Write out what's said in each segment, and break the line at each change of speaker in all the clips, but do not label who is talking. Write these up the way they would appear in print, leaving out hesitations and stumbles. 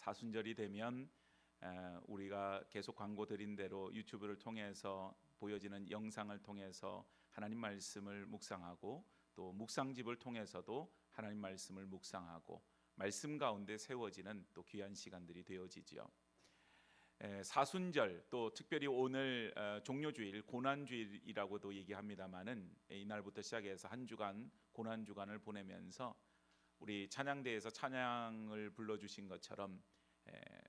사순절이 되면 우리가 계속 광고 드린 대로 유튜브를 통해서 보여지는 영상을 통해서 하나님 말씀을 묵상하고 또 묵상집을 통해서도 하나님 말씀을 묵상하고 말씀 가운데 세워지는 또 귀한 시간들이 되어지지요. 사순절 또 특별히 오늘 종료주일 고난주일이라고도 얘기합니다마는 이날부터 시작해서 한 주간 고난주간을 보내면서 우리 찬양대에서 찬양을 불러주신 것처럼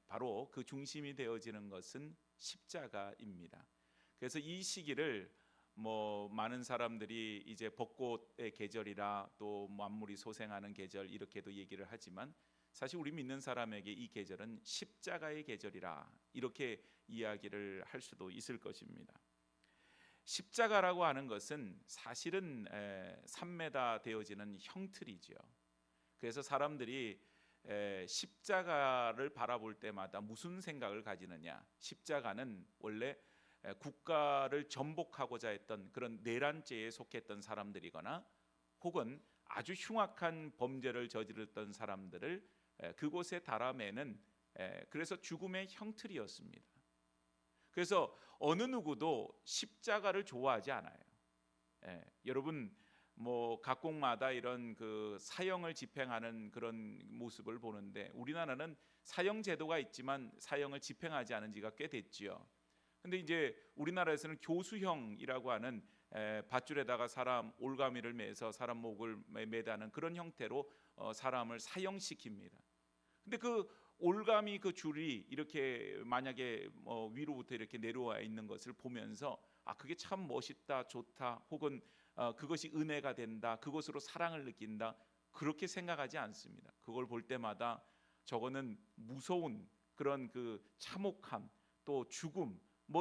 바로 그 중심이 되어지는 것은 십자가입니다. 그래서 이 시기를 많은 사람들이 이제 벚꽃의 계절이라 또 만물이 소생하는 계절 이렇게도 얘기를 하지만 사실 우리 믿는 사람에게 이 계절은 십자가의 계절이라 이렇게 이야기를 할 수도 있을 것입니다. 십자가라고 하는 것은 사실은 산매다 되어지는 형틀이죠. 그래서 사람들이 십자가를 바라볼 때마다 무슨 생각을 가지느냐? 십자가는 원래 국가를 전복하고자 했던 그런 내란죄에 속했던 사람들이거나 혹은 아주 흉악한 범죄를 저질렀던 사람들을 그곳에 달아매는 그래서 죽음의 형틀이었습니다. 그래서 어느 누구도 십자가를 좋아하지 않아요. 여러분 각국마다 이런 그 사형을 집행하는 그런 모습을 보는데 우리나라는 사형 제도가 있지만 사형을 집행하지 않은 지가 꽤 됐지요. 근데 이제 우리나라에서는 교수형이라고 하는 밧줄에다가 사람 올가미를 매서 사람 목을 매다는 그런 형태로 사람을 사형시킵니다. 근데 그 올가미 그 줄이 이렇게 만약에 위로부터 이렇게 내려와 있는 것을 보면서 그게 참 멋있다, 좋다, 혹은 그것이 은혜가 된다, 그것으로 사랑을 느낀다 그렇게 생각하지 않습니다. 그걸 볼 때마다 저거는 무서운 그런 그 참혹함 또 죽음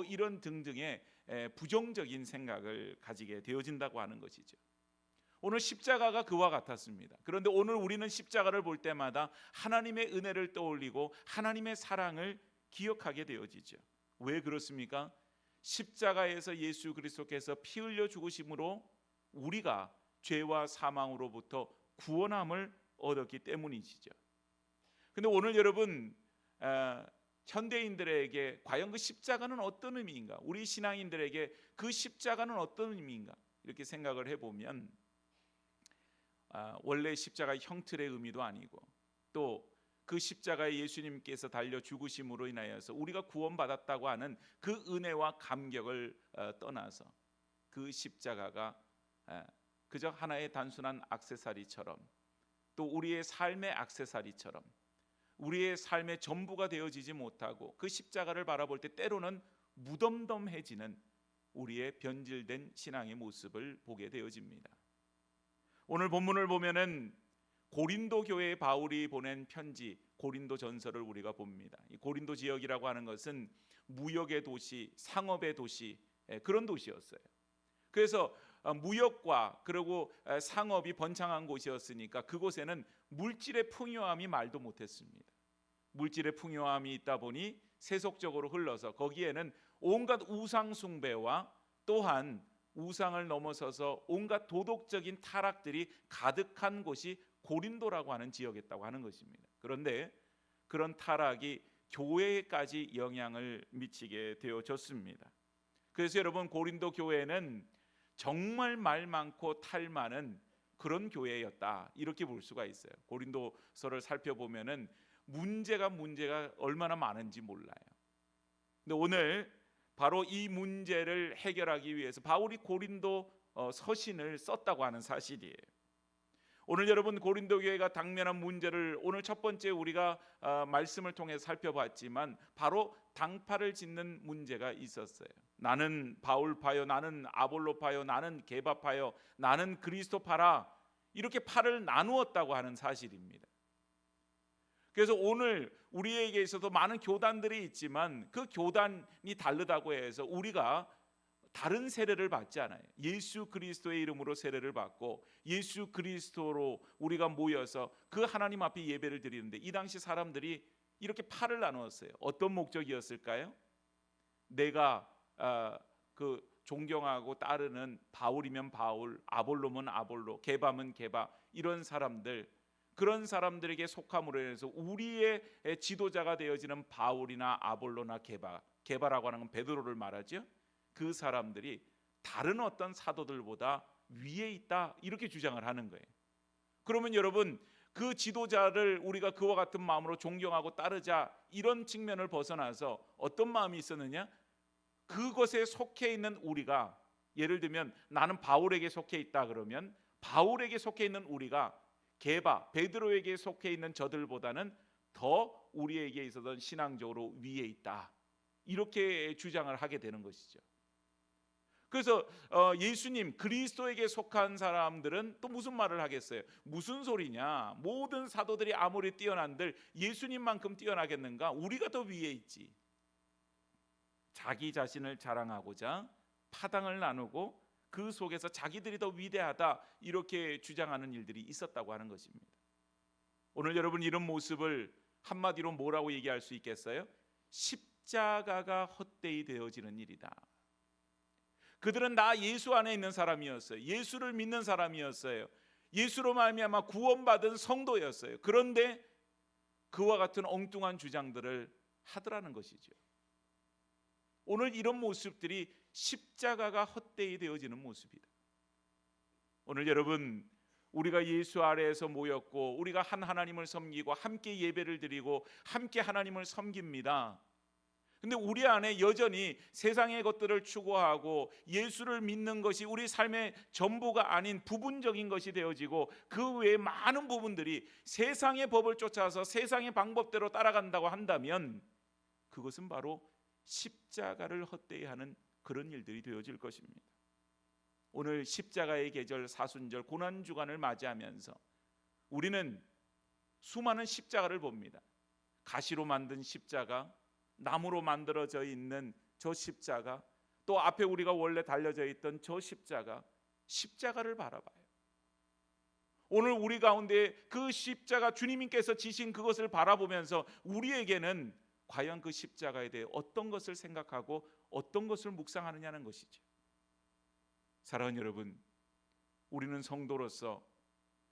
이런 등등의 부정적인 생각을 가지게 되어진다고 하는 것이죠. 오늘 십자가가 그와 같았습니다. 그런데 오늘 우리는 십자가를 볼 때마다 하나님의 은혜를 떠올리고 하나님의 사랑을 기억하게 되어지죠. 왜 그렇습니까? 십자가에서 예수 그리스도께서 피 흘려 죽으심으로 우리가 죄와 사망으로부터 구원함을 얻었기 때문이시죠. 근데 오늘 여러분 현대인들에게 과연 그 십자가는 어떤 의미인가? 우리 신앙인들에게 그 십자가는 어떤 의미인가? 이렇게 생각을 해보면 원래 십자가의 형틀의 의미도 아니고 또 그 십자가에 예수님께서 달려 죽으심으로 인하여서 우리가 구원받았다고 하는 그 은혜와 감격을 떠나서 그 십자가가 그저 하나의 단순한 액세서리처럼 또 우리의 삶의 액세서리처럼 우리의 삶의 전부가 되어지지 못하고 그 십자가를 바라볼 때 때로는 무덤덤해지는 우리의 변질된 신앙의 모습을 보게 되어집니다. 오늘 본문을 보면은 고린도 교회의 바울이 보낸 편지 고린도 전서를 우리가 봅니다. 이 고린도 지역이라고 하는 것은 무역의 도시, 상업의 도시 그런 도시였어요. 그래서 무역과 그리고 상업이 번창한 곳이었으니까 그곳에는 물질의 풍요함이 말도 못했습니다. 물질의 풍요함이 있다 보니 세속적으로 흘러서 거기에는 온갖 우상 숭배와 또한 우상을 넘어서서 온갖 도덕적인 타락들이 가득한 곳이 고린도라고 하는 지역이었다고 하는 것입니다. 그런데 그런 타락이 교회에까지 영향을 미치게 되어졌습니다. 그래서 여러분 고린도 교회는 정말 말 많고 탈 많은 그런 교회였다 이렇게 볼 수가 있어요. 고린도서를 살펴보면은 문제가 얼마나 많은지 몰라요. 근데 오늘 바로 이 문제를 해결하기 위해서 바울이 고린도 서신을 썼다고 하는 사실이에요. 오늘 여러분 고린도 교회가 당면한 문제를 오늘 첫 번째 우리가 말씀을 통해 살펴봤지만 바로 당파를 짓는 문제가 있었어요. 나는 바울파요, 나는 아볼로파요, 나는 게바파요, 나는 그리스도파라 이렇게 파를 나누었다고 하는 사실입니다. 그래서 오늘 우리에게 있어서 많은 교단들이 있지만 그 교단이 다르다고 해서 우리가 다른 세례를 받지 않아요. 예수 그리스도의 이름으로 세례를 받고 예수 그리스도로 우리가 모여서 그 하나님 앞에 예배를 드리는데 이 당시 사람들이 이렇게 파를 나누었어요. 어떤 목적이었을까요? 내가 그 존경하고 따르는 바울이면 바울, 아볼로면 아볼로, 게바면 게바 이런 사람들 그런 사람들에게 속함으로 인해서 우리의 지도자가 되어지는 바울이나 아볼로나 게바라고 하는 건 베드로를 말하죠. 그 사람들이 다른 어떤 사도들보다 위에 있다 이렇게 주장을 하는 거예요. 그러면 여러분, 그 지도자를 우리가 그와 같은 마음으로 존경하고 따르자 이런 측면을 벗어나서 어떤 마음이 있었느냐? 그것에 속해 있는 우리가, 예를 들면 나는 바울에게 속해 있다 그러면 바울에게 속해 있는 우리가 베드로에게 속해 있는 저들보다는 더 우리에게 있어서는 신앙적으로 위에 있다 이렇게 주장을 하게 되는 것이죠. 그래서 예수님 그리스도에게 속한 사람들은 또 무슨 말을 하겠어요? 무슨 소리냐? 모든 사도들이 아무리 뛰어난들 예수님만큼 뛰어나겠는가? 우리가 더 위에 있지. 자기 자신을 자랑하고자 파당을 나누고 그 속에서 자기들이 더 위대하다 이렇게 주장하는 일들이 있었다고 하는 것입니다. 오늘 여러분, 이런 모습을 한마디로 뭐라고 얘기할 수 있겠어요? 십자가가 헛되이 되어지는 일이다. 그들은 나 예수 안에 있는 사람이었어요. 예수를 믿는 사람이었어요. 예수로 말미암아 구원받은 성도였어요. 그런데 그와 같은 엉뚱한 주장들을 하더라는 것이죠. 오늘 이런 모습들이 십자가가 헛되이 되어지는 모습이다. 오늘 여러분, 우리가 예수 아래에서 모였고 우리가 한 하나님을 섬기고 함께 예배를 드리고 함께 하나님을 섬깁니다. 근데 우리 안에 여전히 세상의 것들을 추구하고 예수를 믿는 것이 우리 삶의 전부가 아닌 부분적인 것이 되어지고 그 외에 많은 부분들이 세상의 법을 쫓아서 세상의 방법대로 따라간다고 한다면 그것은 바로 십자가를 헛되이 하는 그런 일들이 되어질 것입니다. 오늘 십자가의 계절, 사순절, 고난주간을 맞이하면서 우리는 수많은 십자가를 봅니다. 가시로 만든 십자가, 나무로 만들어져 있는 저 십자가, 또 앞에 우리가 원래 달려져 있던 저 십자가를 바라봐요. 오늘 우리 가운데 그 십자가, 주님께서 지신 그것을 바라보면서 우리에게는 과연 그 십자가에 대해 어떤 것을 생각하고 어떤 것을 묵상하느냐는 것이죠. 사랑하는 여러분, 우리는 성도로서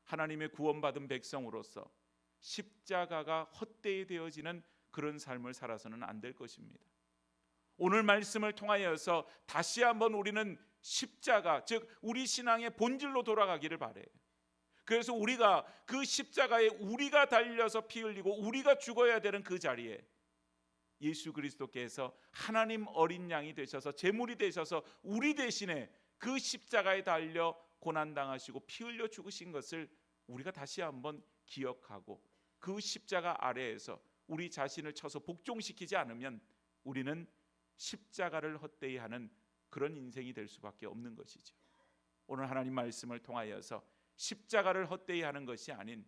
하나님의 구원받은 백성으로서 십자가가 헛되이 되어지는 그런 삶을 살아서는 안 될 것입니다. 오늘 말씀을 통하여서 다시 한번 우리는 십자가, 즉 우리 신앙의 본질로 돌아가기를 바라요. 그래서 우리가 그 십자가에 우리가 달려서 피 흘리고 우리가 죽어야 되는 그 자리에 예수 그리스도께서 하나님 어린 양이 되셔서 제물이 되셔서 우리 대신에 그 십자가에 달려 고난당하시고 피 흘려 죽으신 것을 우리가 다시 한번 기억하고 그 십자가 아래에서 우리 자신을 쳐서 복종시키지 않으면 우리는 십자가를 헛되이 하는 그런 인생이 될 수밖에 없는 것이죠. 오늘 하나님 말씀을 통하여서 십자가를 헛되이 하는 것이 아닌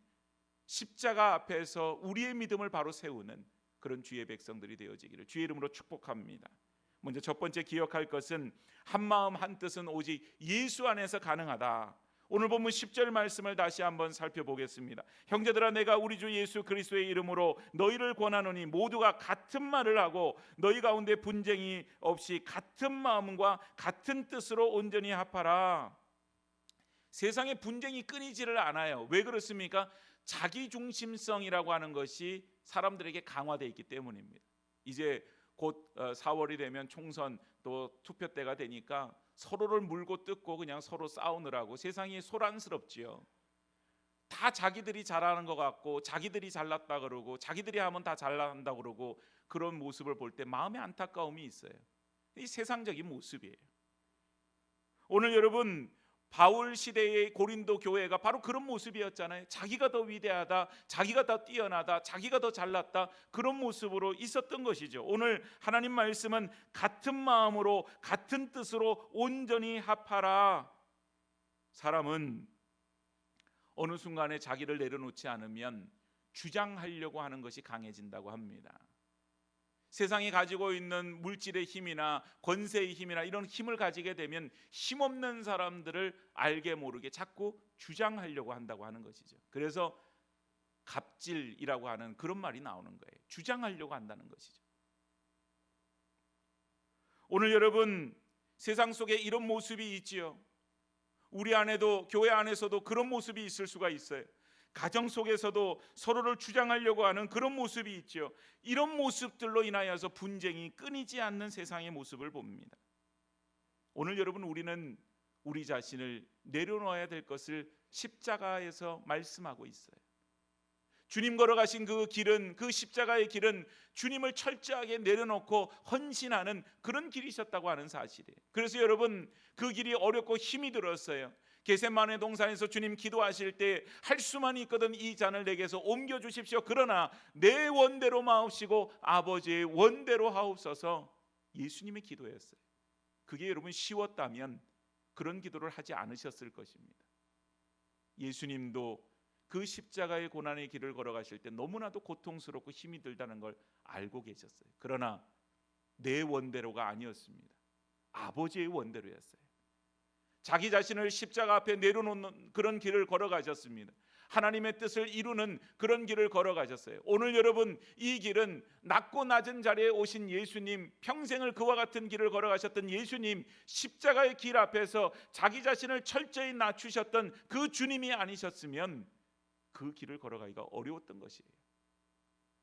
십자가 앞에서 우리의 믿음을 바로 세우는 그런 주의 백성들이 되어지기를 주의 이름으로 축복합니다. 먼저 첫 번째 기억할 것은 한마음 한뜻은 오직 예수 안에서 가능하다. 오늘 본문 10절 말씀을 다시 한번 살펴보겠습니다. 형제들아, 내가 우리 주 예수 그리스도의 이름으로 너희를 권하노니 모두가 같은 말을 하고 너희 가운데 분쟁이 없이 같은 마음과 같은 뜻으로 온전히 합하라. 세상에 분쟁이 끊이지를 않아요. 왜 그렇습니까? 자기중심성이라고 하는 것이 사람들에게 강화되어 있기 때문입니다. 이제 곧 4월이 되면 총선 또 투표 때가 되니까 서로를 물고 뜯고 그냥 서로 싸우느라고 세상이 소란스럽지요. 다 자기들이 잘하는 것 같고 자기들이 잘났다 그러고 자기들이 하면 다 잘난다 그러고 그런 모습을 볼 때 마음의 안타까움이 있어요. 이 세상적인 모습이에요. 오늘 여러분, 바울 시대의 고린도 교회가 바로 그런 모습이었잖아요. 자기가 더 위대하다, 자기가 더 뛰어나다, 자기가 더 잘났다, 그런 모습으로 있었던 것이죠. 오늘 하나님 말씀은 같은 마음으로 같은 뜻으로 온전히 합하라. 사람은 어느 순간에 자기를 내려놓지 않으면 주장하려고 하는 것이 강해진다고 합니다. 세상이 가지고 있는 물질의 힘이나 권세의 힘이나 이런 힘을 가지게 되면 힘없는 사람들을 알게 모르게 자꾸 주장하려고 한다고 하는 것이죠. 그래서 갑질이라고 하는 그런 말이 나오는 거예요. 주장하려고 한다는 것이죠. 오늘 여러분, 세상 속에 이런 모습이 있지요. 우리 안에도, 교회 안에서도 그런 모습이 있을 수가 있어요. 가정 속에서도 서로를 주장하려고 하는 그런 모습이 있죠. 이런 모습들로 인하여서 분쟁이 끊이지 않는 세상의 모습을 봅니다. 오늘 여러분, 우리는 우리 자신을 내려놓아야 될 것을 십자가에서 말씀하고 있어요. 주님 걸어가신 그 길은, 그 십자가의 길은 주님을 철저하게 내려놓고 헌신하는 그런 길이셨다고 하는 사실이에요. 그래서 여러분, 그 길이 어렵고 힘이 들었어요. 겟세마네 동산에서 주님 기도하실 때 할 수만 있거든 이 잔을 내게서 옮겨 주십시오. 그러나 내 원대로 마옵시고 아버지의 원대로 하옵소서. 예수님의 기도였어요. 그게 여러분 쉬웠다면 그런 기도를 하지 않으셨을 것입니다. 예수님도 그 십자가의 고난의 길을 걸어가실 때 너무나도 고통스럽고 힘이 들다는 걸 알고 계셨어요. 그러나 내 원대로가 아니었습니다. 아버지의 원대로였어요. 자기 자신을 십자가 앞에 내려놓는 그런 길을 걸어가셨습니다. 하나님의 뜻을 이루는 그런 길을 걸어가셨어요. 오늘 여러분, 이 길은 낮고 낮은 자리에 오신 예수님, 평생을 그와 같은 길을 걸어가셨던 예수님, 십자가의 길 앞에서 자기 자신을 철저히 낮추셨던 그 주님이 아니셨으면 그 길을 걸어가기가 어려웠던 것이에요.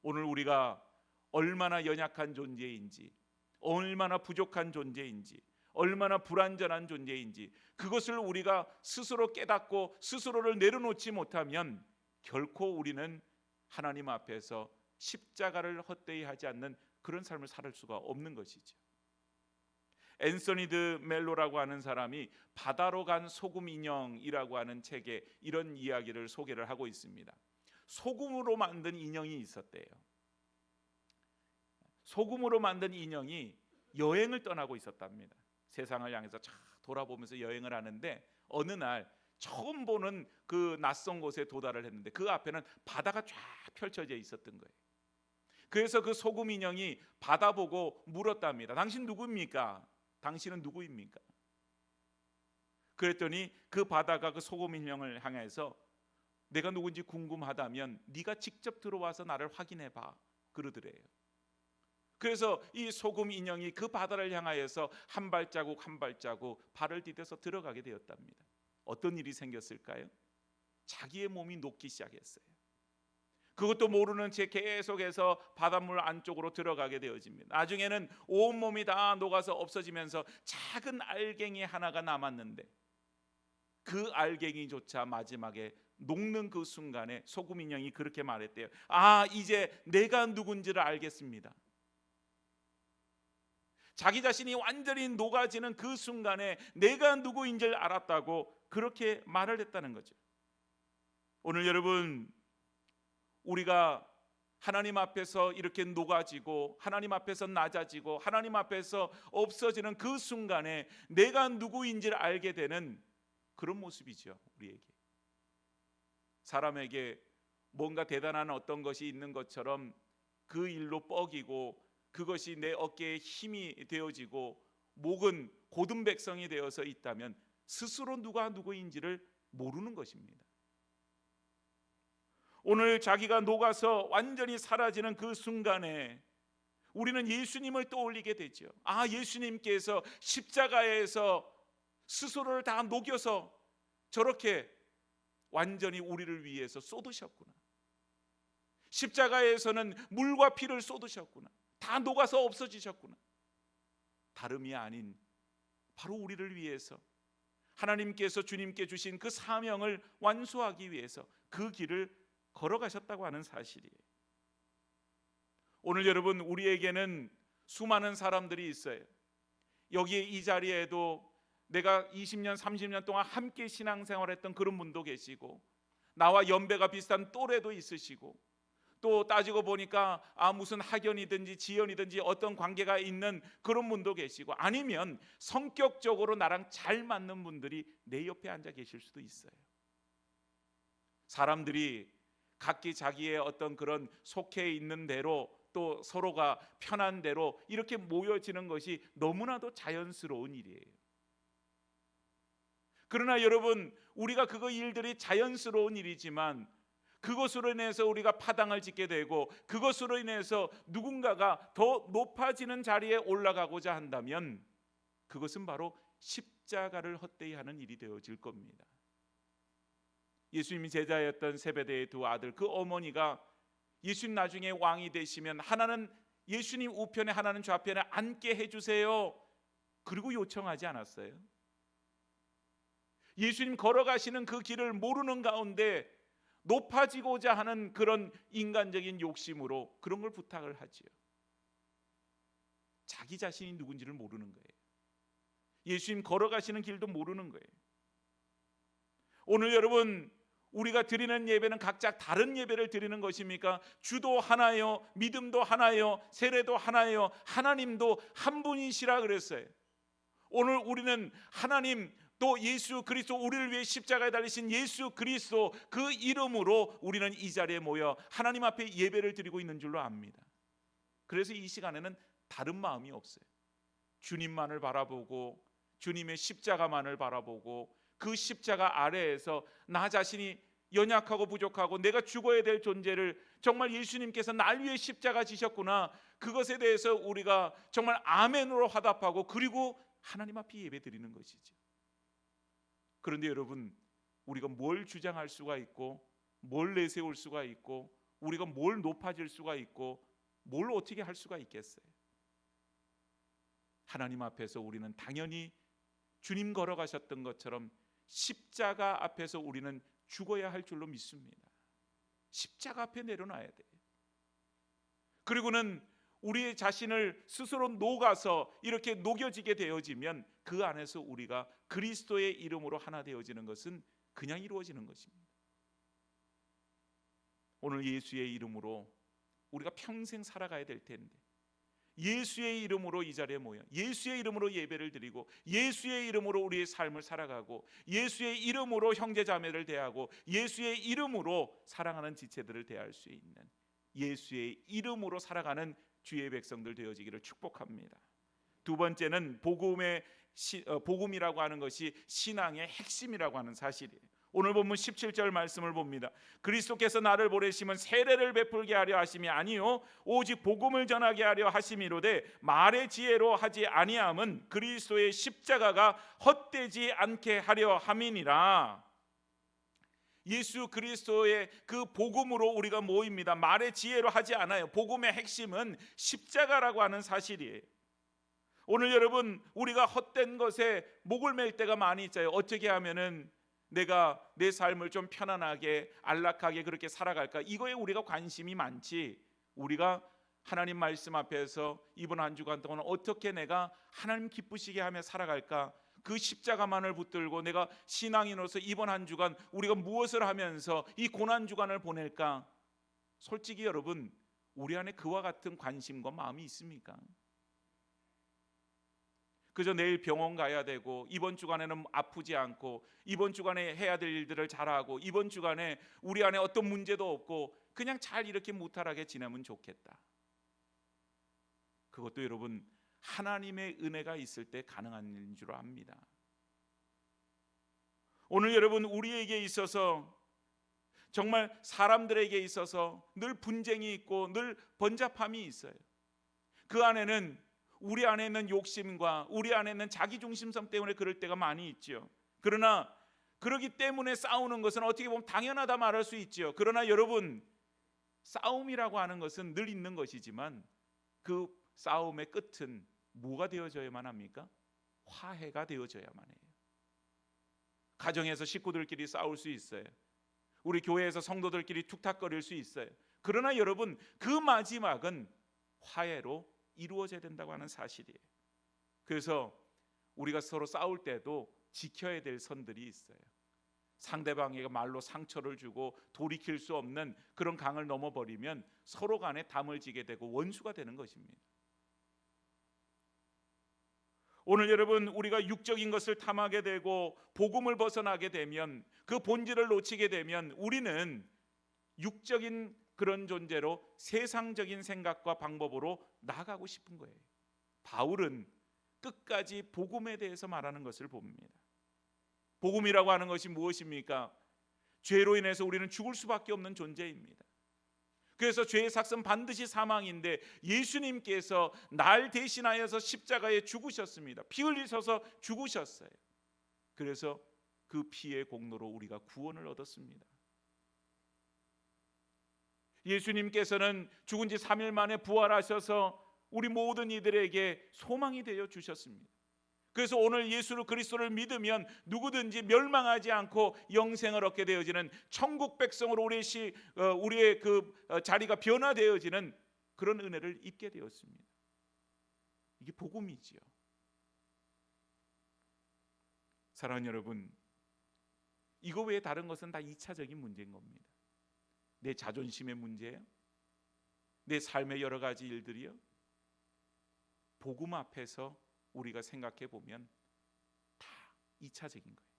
오늘 우리가 얼마나 연약한 존재인지, 얼마나 부족한 존재인지, 얼마나 불완전한 존재인지 그것을 우리가 스스로 깨닫고 스스로를 내려놓지 못하면 결코 우리는 하나님 앞에서 십자가를 헛되이 하지 않는 그런 삶을 살 수가 없는 것이죠. 앤서니 드 멜로라고 하는 사람이 바다로 간 소금 인형이라고 하는 책에 이런 이야기를 소개를 하고 있습니다. 소금으로 만든 인형이 있었대요. 소금으로 만든 인형이 여행을 떠나고 있었답니다. 세상을 향해서 쫙 돌아보면서 여행을 하는데 어느 날 처음 보는 그 낯선 곳에 도달을 했는데 그 앞에는 바다가 쫙 펼쳐져 있었던 거예요. 그래서 그 소금 인형이 바다 보고 물었답니다. 당신 누구입니까? 당신은 누구입니까? 그랬더니 그 바다가 그 소금 인형을 향해서 내가 누군지 궁금하다면 네가 직접 들어와서 나를 확인해 봐 그러더래요. 그래서 이 소금 인형이 그 바다를 향하여서 한 발자국 한 발자국 발을 디뎌서 들어가게 되었답니다. 어떤 일이 생겼을까요? 자기의 몸이 녹기 시작했어요. 그것도 모르는 채 계속해서 바닷물 안쪽으로 들어가게 되어집니다. 나중에는 온몸이 다 녹아서 없어지면서 작은 알갱이 하나가 남았는데 그 알갱이조차 마지막에 녹는 그 순간에 소금 인형이 그렇게 말했대요. 아, 이제 내가 누군지를 알겠습니다. 자기 자신이 완전히 녹아지는 그 순간에 내가 누구인지를 알았다고 그렇게 말을 했다는 거죠. 오늘 여러분, 우리가 하나님 앞에서 이렇게 녹아지고 하나님 앞에서 낮아지고 하나님 앞에서 없어지는 그 순간에 내가 누구인지를 알게 되는 그런 모습이죠. 우리에게 사람에게 뭔가 대단한 어떤 것이 있는 것처럼 그 일로 뻐기고 그것이 내 어깨에 힘이 되어지고 목은 고든 백성이 되어서 있다면 스스로 누가 누구인지를 모르는 것입니다. 오늘 자기가 녹아서 완전히 사라지는 그 순간에 우리는 예수님을 떠올리게 되죠. 아, 예수님께서 십자가에서 스스로를 다 녹여서 저렇게 완전히 우리를 위해서 쏟으셨구나. 십자가에서는 물과 피를 쏟으셨구나. 다 녹아서 없어지셨구나. 다름이 아닌 바로 우리를 위해서 하나님께서 주님께 주신 그 사명을 완수하기 위해서 그 길을 걸어가셨다고 하는 사실이에요. 오늘 여러분, 우리에게는 수많은 사람들이 있어요. 여기 이 자리에도 내가 20년 30년 동안 함께 신앙생활했던 그런 분도 계시고 나와 연배가 비슷한 또래도 있으시고 또 따지고 보니까 무슨 학연이든지 지연이든지 어떤 관계가 있는 그런 분도 계시고 아니면 성격적으로 나랑 잘 맞는 분들이 내 옆에 앉아 계실 수도 있어요. 사람들이 각기 자기의 어떤 그런 속해 있는 대로 또 서로가 편한 대로 이렇게 모여지는 것이 너무나도 자연스러운 일이에요. 그러나 여러분, 우리가 그거 일들이 자연스러운 일이지만 그것으로 인해서 우리가 파당을 짓게 되고 그것으로 인해서 누군가가 더 높아지는 자리에 올라가고자 한다면 그것은 바로 십자가를 헛되이 하는 일이 되어질 겁니다. 예수님이 제자였던 세베대의 두 아들, 그 어머니가 예수님 나중에 왕이 되시면 하나는 예수님 우편에 하나는 좌편에 앉게 해주세요, 그리고 요청하지 않았어요? 예수님 걸어가시는 그 길을 모르는 가운데 높아지고자 하는 그런 인간적인 욕심으로 그런 걸 부탁을 하지요. 자기 자신이 누군지를 모르는 거예요. 예수님 걸어가시는 길도 모르는 거예요. 오늘 여러분, 우리가 드리는 예배는 각자 다른 예배를 드리는 것입니까? 주도 하나요, 믿음도 하나요, 세례도 하나요, 하나님도 한 분이시라 그랬어요. 오늘 우리는 하나님, 또 예수 그리스도, 우리를 위해 십자가에 달리신 예수 그리스도, 그 이름으로 우리는 이 자리에 모여 하나님 앞에 예배를 드리고 있는 줄로 압니다. 그래서 이 시간에는 다른 마음이 없어요. 주님만을 바라보고 주님의 십자가만을 바라보고 그 십자가 아래에서 나 자신이 연약하고 부족하고 내가 죽어야 될 존재를 정말 예수님께서 날 위해 십자가 지셨구나, 그것에 대해서 우리가 정말 아멘으로 화답하고 그리고 하나님 앞에 예배 드리는 것이죠. 그런데 여러분, 우리가 뭘 주장할 수가 있고 뭘 내세울 수가 있고 우리가 뭘 높아질 수가 있고 뭘 어떻게 할 수가 있겠어요? 하나님 앞에서 우리는 당연히 주님 걸어가셨던 것처럼 십자가 앞에서 우리는 죽어야 할 줄로 믿습니다. 십자가 앞에 내려놔야 돼요. 그리고는 우리의 자신을 스스로 녹아서 이렇게 녹여지게 되어지면 그 안에서 우리가 그리스도의 이름으로 하나 되어지는 것은 그냥 이루어지는 것입니다. 오늘 예수의 이름으로 우리가 평생 살아가야 될 텐데, 예수의 이름으로 이 자리에 모여 예수의 이름으로 예배를 드리고 예수의 이름으로 우리의 삶을 살아가고 예수의 이름으로 형제자매를 대하고 예수의 이름으로 사랑하는 지체들을 대할 수 있는, 예수의 이름으로 살아가는 주의 백성들 되어지기를 축복합니다. 두 번째는 복음이라고 하는 것이 신앙의 핵심이라고 하는 사실이에요. 오늘 본문 17절 말씀을 봅니다. 그리스도께서 나를 보내심은 세례를 베풀게 하려 하심이 아니요 오직 복음을 전하게 하려 하심이로되 말의 지혜로 하지 아니함은 그리스도의 십자가가 헛되지 않게 하려 함이니라. 예수 그리스도의 그 복음으로 우리가 모입니다. 말의 지혜로 하지 않아요. 복음의 핵심은 십자가라고 하는 사실이에요. 오늘 여러분, 우리가 헛된 것에 목을 맬 때가 많이 있어요. 어떻게 하면은 내가 내 삶을 좀 편안하게 안락하게 그렇게 살아갈까, 이거에 우리가 관심이 많지, 우리가 하나님 말씀 앞에서 이번 한 주간 동안 어떻게 내가 하나님 기쁘시게 하며 살아갈까, 그 십자가만을 붙들고 내가 신앙인으로서 이번 한 주간 우리가 무엇을 하면서 이 고난 주간을 보낼까, 솔직히 여러분, 우리 안에 그와 같은 관심과 마음이 있습니까? 그저 내일 병원 가야 되고 이번 주간에는 아프지 않고 이번 주간에 해야 될 일들을 잘하고 이번 주간에 우리 안에 어떤 문제도 없고 그냥 잘 이렇게 무탈하게 지내면 좋겠다. 그것도 여러분, 하나님의 은혜가 있을 때 가능한 일인 줄 압니다. 오늘 여러분, 우리에게 있어서 정말 사람들에게 있어서 늘 분쟁이 있고 늘 번잡함이 있어요. 그 안에는 우리 안에 있는 욕심과 우리 안에 있는 자기중심성 때문에 그럴 때가 많이 있죠. 그러나 그러기 때문에 싸우는 것은 어떻게 보면 당연하다 말할 수 있죠. 그러나 여러분, 싸움이라고 하는 것은 늘 있는 것이지만 그 싸움의 끝은 뭐가 되어져야만 합니까? 화해가 되어져야만 해요. 가정에서 식구들끼리 싸울 수 있어요. 우리 교회에서 성도들끼리 툭탁거릴 수 있어요. 그러나 여러분, 그 마지막은 화해로 이루어져야 된다고 하는 사실이에요. 그래서 우리가 서로 싸울 때도 지켜야 될 선들이 있어요. 상대방에게 말로 상처를 주고 돌이킬 수 없는 그런 강을 넘어버리면 서로 간에 담을 지게 되고 원수가 되는 것입니다. 오늘 여러분, 우리가 육적인 것을 탐하게 되고 복음을 벗어나게 되면, 그 본질을 놓치게 되면 우리는 육적인 그런 존재로 세상적인 생각과 방법으로 나아가고 싶은 거예요. 바울은 끝까지 복음에 대해서 말하는 것을 봅니다. 복음이라고 하는 것이 무엇입니까? 죄로 인해서 우리는 죽을 수밖에 없는 존재입니다. 그래서 죄의 삭은 반드시 사망인데 예수님께서 날 대신하여서 십자가에 죽으셨습니다. 피 흘리셔서 죽으셨어요. 그래서 그 피의 공로로 우리가 구원을 얻었습니다. 예수님께서는 죽은 지 3일 만에 부활하셔서 우리 모든 이들에게 소망이 되어 주셨습니다. 그래서 오늘 예수 그리스도를 믿으면 누구든지 멸망하지 않고 영생을 얻게 되어지는 천국 백성으로 우리의 자리가 변화되어지는 그런 은혜를 입게 되었습니다. 이게 복음이지요. 사랑하는 여러분, 이거 외에 다른 것은 다 2차적인 문제인 겁니다. 내 자존심의 문제예요. 내 삶의 여러 가지 일들이요. 복음 앞에서 우리가 생각해 보면 다 2차적인 거예요.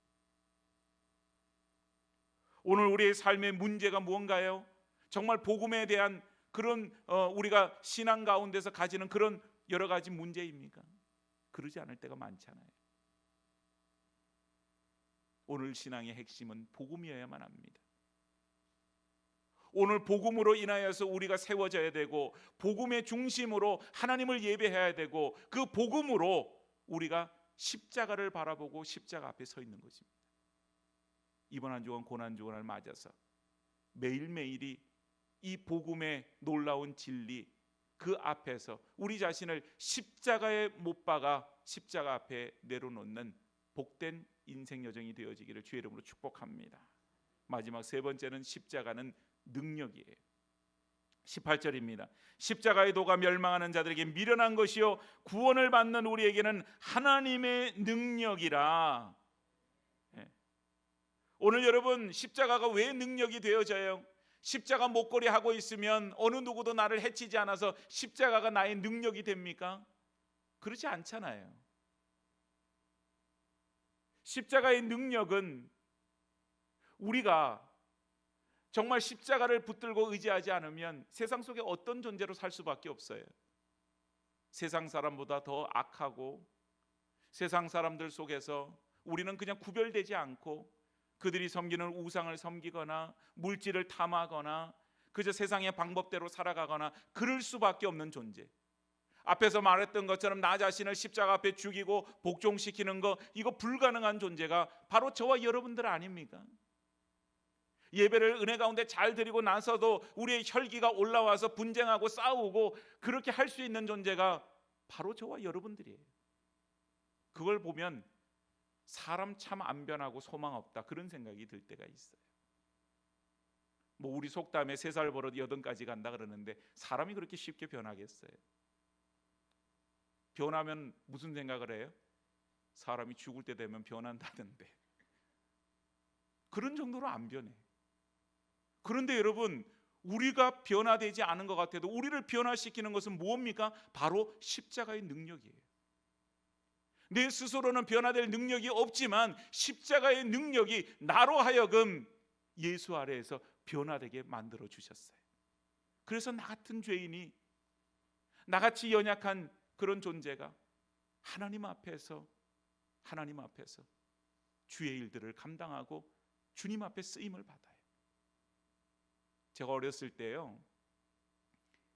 오늘 우리의 삶의 문제가 무언가요? 정말 복음에 대한 그런 우리가 신앙 가운데서 가지는 그런 여러 가지 문제입니까? 그러지 않을 때가 많잖아요. 오늘 신앙의 핵심은 복음이어야만 합니다. 오늘 복음으로 인하여서 우리가 세워져야 되고, 복음의 중심으로 하나님을 예배해야 되고, 그 복음으로 우리가 십자가를 바라보고 십자가 앞에 서 있는 것입니다. 이번 한 주간 고난주간을 맞아서 매일매일이 이 복음의 놀라운 진리 그 앞에서 우리 자신을 십자가에 못 박아 십자가 앞에 내려놓는 복된 인생 여정이 되어지기를 주의 이름으로 축복합니다. 마지막 세 번째는 십자가는 능력이에요. 18절입니다. 십자가의 도가 멸망하는 자들에게 미련한 것이요 구원을 받는 우리에게는 하나님의 능력이라. 오늘 여러분, 십자가가 왜 능력이 되어져요? 십자가 목걸이 하고 있으면 어느 누구도 나를 해치지 않아서 십자가가 나의 능력이 됩니까? 그렇지 않잖아요. 십자가의 능력은 우리가 정말 십자가를 붙들고 의지하지 않으면 세상 속에 어떤 존재로 살 수밖에 없어요. 세상 사람보다 더 악하고, 세상 사람들 속에서 우리는 그냥 구별되지 않고 그들이 섬기는 우상을 섬기거나 물질을 탐하거나 그저 세상의 방법대로 살아가거나 그럴 수밖에 없는 존재. 앞에서 말했던 것처럼 나 자신을 십자가 앞에 죽이고 복종시키는 거, 이거 불가능한 존재가 바로 저와 여러분들 아닙니까? 예배를 은혜 가운데 잘 드리고 나서도 우리의 혈기가 올라와서 분쟁하고 싸우고 그렇게 할 수 있는 존재가 바로 저와 여러분들이에요. 그걸 보면 사람 참 안 변하고 소망 없다, 그런 생각이 들 때가 있어요. 뭐 우리 속담에 3살 버릇 80까지 간다 그러는데 사람이 그렇게 쉽게 변하겠어요? 변하면 무슨 생각을 해요? 사람이 죽을 때 되면 변한다던데. 그런 정도로 안 변해. 그런데 여러분, 우리가 변화되지 않은 것 같아도 우리를 변화시키는 것은 무엇입니까? 바로 십자가의 능력이에요. 내 스스로는 변화될 능력이 없지만 십자가의 능력이 나로 하여금 예수 아래에서 변화되게 만들어 주셨어요. 그래서 나 같은 죄인이, 나같이 연약한 그런 존재가 하나님 앞에서 주의 일들을 감당하고 주님 앞에 쓰임을 받아요. 제가 어렸을 때요,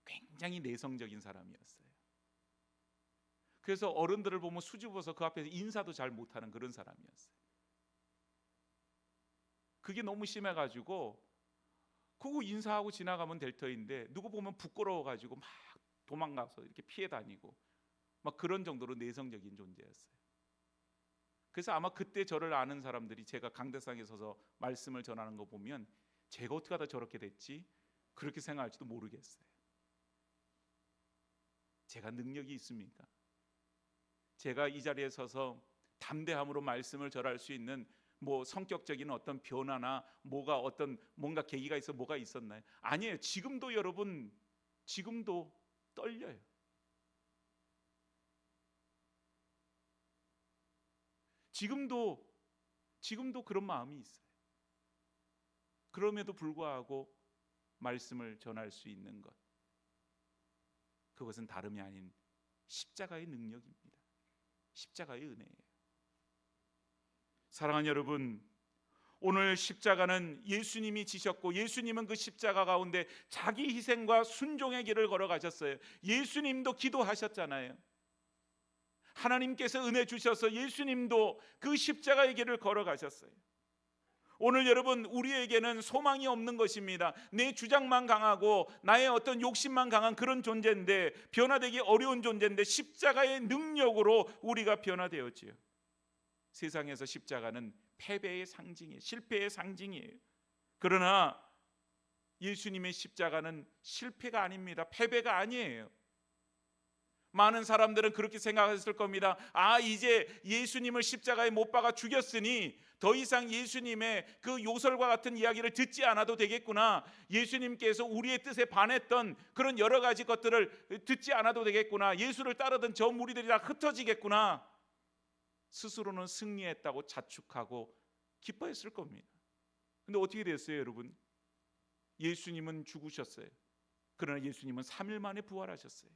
굉장히 내성적인 사람이었어요. 그래서 어른들을 보면 수줍어서 그 앞에서 인사도 잘 못하는 그런 사람이었어요. 그게 너무 심해가지고 그거 인사하고 지나가면 될 터인데 누구 보면 부끄러워가지고 막 도망가서 이렇게 피해 다니고 막 그런 정도로 내성적인 존재였어요. 그래서 아마 그때 저를 아는 사람들이 제가 강대상에 서서 말씀을 전하는 거 보면 제가 어떻게 하다 저렇게 됐지? 그렇게 생각할지도 모르겠어요. 제가 능력이 있습니까? 제가 이 자리에 서서 담대함으로 말씀을 전할 수 있는 뭐 성격적인 어떤 변화나 뭔가 계기가 있어 뭐가 있었나요? 아니에요. 지금도 여러분, 지금도 떨려요. 지금도 그런 마음이 있어요. 그럼에도 불구하고 말씀을 전할 수 있는 것, 그것은 다름이 아닌 십자가의 능력입니다. 십자가의 은혜예요. 사랑하는 여러분, 오늘 십자가는 예수님이 지셨고 예수님은 그 십자가 가운데 자기 희생과 순종의 길을 걸어가셨어요. 예수님도 기도하셨잖아요. 하나님께서 은혜 주셔서 예수님도 그 십자가의 길을 걸어가셨어요. 오늘 여러분, 우리에게는 소망이 없는 것입니다. 내 주장만 강하고 나의 어떤 욕심만 강한 그런 존재인데, 변화되기 어려운 존재인데 십자가의 능력으로 우리가 변화되었지요. 세상에서 십자가는 패배의 상징이에요. 실패의 상징이에요. 그러나 예수님의 십자가는 실패가 아닙니다. 패배가 아니에요. 많은 사람들은 그렇게 생각했을 겁니다. 이제 예수님을 십자가에 못 박아 죽였으니 더 이상 예수님의 그 요설과 같은 이야기를 듣지 않아도 되겠구나. 예수님께서 우리의 뜻에 반했던 그런 여러 가지 것들을 듣지 않아도 되겠구나. 예수를 따르던 저 무리들이 다 흩어지겠구나. 스스로는 승리했다고 자축하고 기뻐했을 겁니다. 근데 어떻게 됐어요, 여러분? 예수님은 죽으셨어요. 그러나 예수님은 3일 만에 부활하셨어요.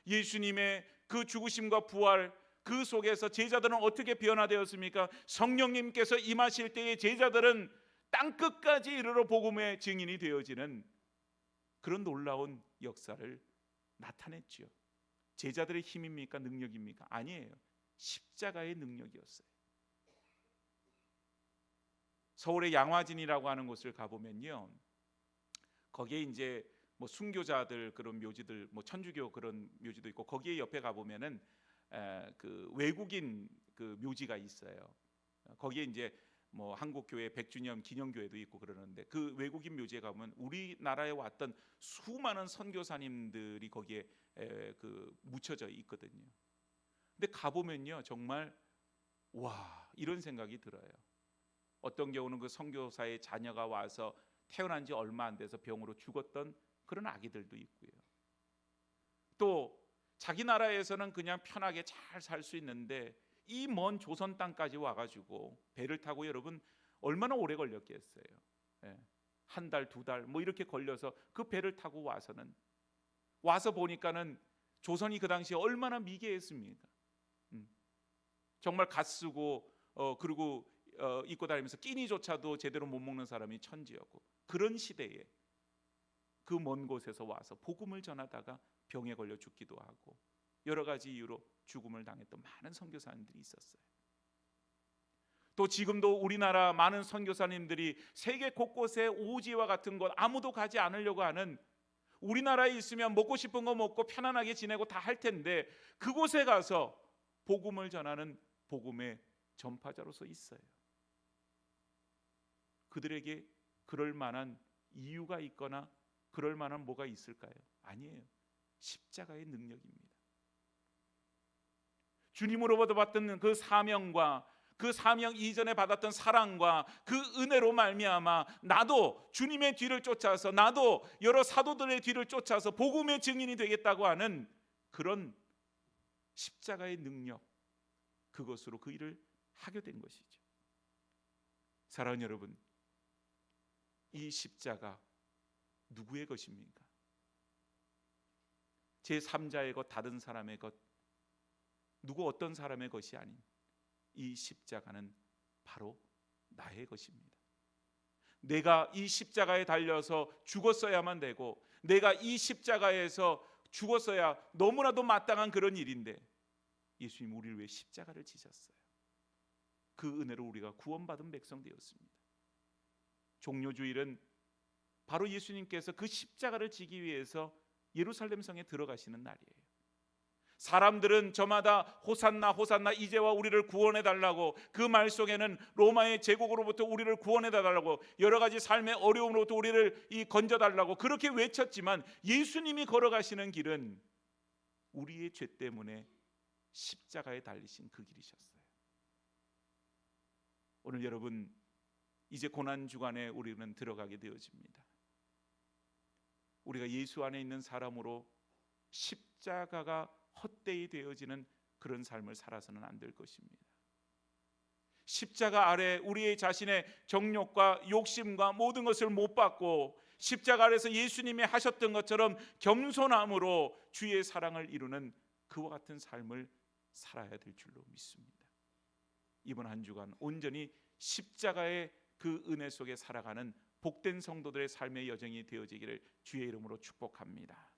예수님의 그 죽으심과 부활, 그 속에서 제자들은 어떻게 변화되었습니까? 성령님께서 임하실 때의 제자들은 땅끝까지 이르러 복음의 증인이 되어지는 그런 놀라운 역사를 나타냈죠. 제자들의 힘입니까? 능력입니까? 아니에요. 십자가의 능력이었어요. 서울의 양화진이라고 하는 곳을 가보면요, 거기에 이제 뭐 순교자들 그런 묘지들, 뭐 천주교 그런 묘지도 있고, 거기에 옆에 가보면은 그 외국인 그 묘지가 있어요. 거기에 이제 뭐 한국교회 100주년 기념교회도 있고 그러는데, 그 외국인 묘지에 가면 우리나라에 왔던 수많은 선교사님들이 거기에 그 묻혀져 있거든요. 근데 가보면요, 정말 와, 이런 생각이 들어요. 어떤 경우는 그 선교사의 자녀가 와서 태어난 지 얼마 안 돼서 병으로 죽었던 그런 아기들도 있고요. 또 자기 나라에서는 그냥 편하게 잘 살 수 있는데 이 먼 조선 땅까지 와가지고 배를 타고, 여러분 얼마나 오래 걸렸겠어요? 한 달, 두 달 뭐 이렇게 걸려서 그 배를 타고 와서 보니까는 조선이 그 당시에 얼마나 미개했습니다. 정말 갓 쓰고 그리고 입고 다니면서 끼니조차도 제대로 못 먹는 사람이 천지였고, 그런 시대에 그 먼 곳에서 와서 복음을 전하다가 병에 걸려 죽기도 하고 여러 가지 이유로 죽음을 당했던 많은 선교사님들이 있었어요. 또 지금도 우리나라 많은 선교사님들이 세계 곳곳에 오지와 같은 곳, 아무도 가지 않으려고 하는, 우리나라에 있으면 먹고 싶은 거 먹고 편안하게 지내고 다 할 텐데 그곳에 가서 복음을 전하는 복음의 전파자로서 있어요. 그들에게 그럴 만한 이유가 있거나 그럴 만한 뭐가 있을까요? 아니에요. 십자가의 능력입니다. 주님으로부터 받던 그 사명과 그 사명 이전에 받았던 사랑과 그 은혜로 말미암아 나도 주님의 뒤를 쫓아서, 나도 여러 사도들의 뒤를 쫓아서 복음의 증인이 되겠다고 하는 그런 십자가의 능력, 그것으로 그 일을 하게 된 것이죠. 사랑하는 여러분, 이 십자가 누구의 것입니까? 제3자의 것, 다른 사람의 것, 누구 어떤 사람의 것이 아닌 이 십자가는 바로 나의 것입니다. 내가 이 십자가에 달려서 죽었어야만 되고, 내가 이 십자가에서 죽었어야 너무나도 마땅한 그런 일인데 예수님 우리를 위해 십자가를 지셨어요. 그 은혜로 우리가 구원받은 백성 되었습니다. 종료주일은 바로 예수님께서 그 십자가를 지기 위해서 예루살렘 성에 들어가시는 날이에요. 사람들은 저마다 호산나 호산나 이제와 우리를 구원해 달라고, 그 말 속에는 로마의 제국으로부터 우리를 구원해 달라고, 여러 가지 삶의 어려움으로부터 우리를 건져 달라고 그렇게 외쳤지만, 예수님이 걸어가시는 길은 우리의 죄 때문에 십자가에 달리신 그 길이셨어요. 오늘 여러분, 이제 고난 주간에 우리는 들어가게 되어집니다. 우리가 예수 안에 있는 사람으로 십자가가 헛되이 되어지는 그런 삶을 살아서는 안 될 것입니다. 십자가 아래 우리의 자신의 정욕과 욕심과 모든 것을 못 받고, 십자가 아래서 예수님이 하셨던 것처럼 겸손함으로 주의 사랑을 이루는 그와 같은 삶을 살아야 될 줄로 믿습니다. 이번 한 주간 온전히 십자가의 그 은혜 속에 살아가는 복된 성도들의 삶의 여정이 되어지기를 주의 이름으로 축복합니다.